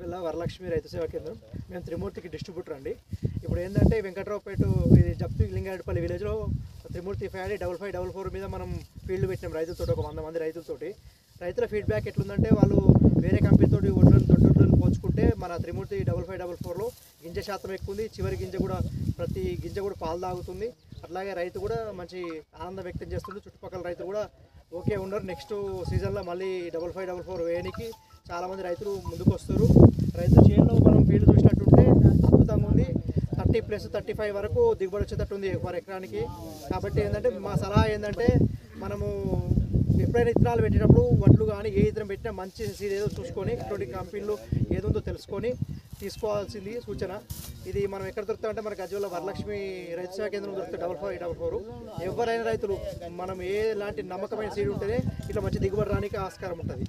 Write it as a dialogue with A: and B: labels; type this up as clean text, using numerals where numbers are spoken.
A: సిరిసిల్ల వరలక్ష్మి రైతు సేవా కేంద్రం. మేము త్రిమూర్తికి డిస్ట్రిబ్యూటర్ అండి. ఇప్పుడు ఏంటంటే వెంకట్రావుపేట ఇది జప్తి లింగారెడ్డిపల్లి విలేజ్లో త్రిమూర్తి 5554 మీద మనం ఫీల్డ్ పెట్టినాం రైతులతో, ఒక 100 మంది రైతులతోటి. రైతుల ఫీడ్బ్యాక్ ఎట్లుందంటే వాళ్ళు వేరే కంపెనీతోటి దొడ్లను పోల్చుకుంటే మన త్రిమూర్తి 5554లో గింజ శాతం ఎక్కువ ఉంది. చివరి గింజ కూడా ప్రతి గింజ కూడా పాలు తాగుతుంది. అట్లాగే రైతు కూడా మంచి ఆనందం వ్యక్తం చేస్తుంది. చుట్టుపక్కల రైతులు కూడా ఓకే ఉన్నారు. నెక్స్ట్ సీజన్లో మళ్ళీ 5554 వేయడానికి చాలామంది రైతులు ముందుకు వస్తారు. రైతు చేనులో మనం ఫీల్డ్ చూసినట్టుంటే అద్భుతంగా ఉంది. 30+35 వరకు దిగుబడి వచ్చేటట్టు ఉంది పర్ ఎకరానికి. కాబట్టి ఏంటంటే మా సలహా ఏంటంటే మనము ఎప్పుడైనా ఇత్తనాలు పెట్టేటప్పుడు వడ్లు కానీ ఏ ఇత్తనం పెట్టినా మంచి సీడ్ ఏదో చూసుకొని ఇటువంటి కంపెనీలు ఏదుందో తెలుసుకొని తీసుకోవాల్సింది సూచన. ఇది మనం ఎక్కడ దొరుకుతామంటే మన గజ్వేల్ వరలక్ష్మి రైతు సేవా కేంద్రం దొరుకుతుంది 5554. ఎవరైనా రైతులు మనం ఎలాంటి నమ్మకమైన సీడ్ ఉంటేనే ఇట్లా మంచి దిగుబడి రానికి ఆస్కారం ఉంటుంది.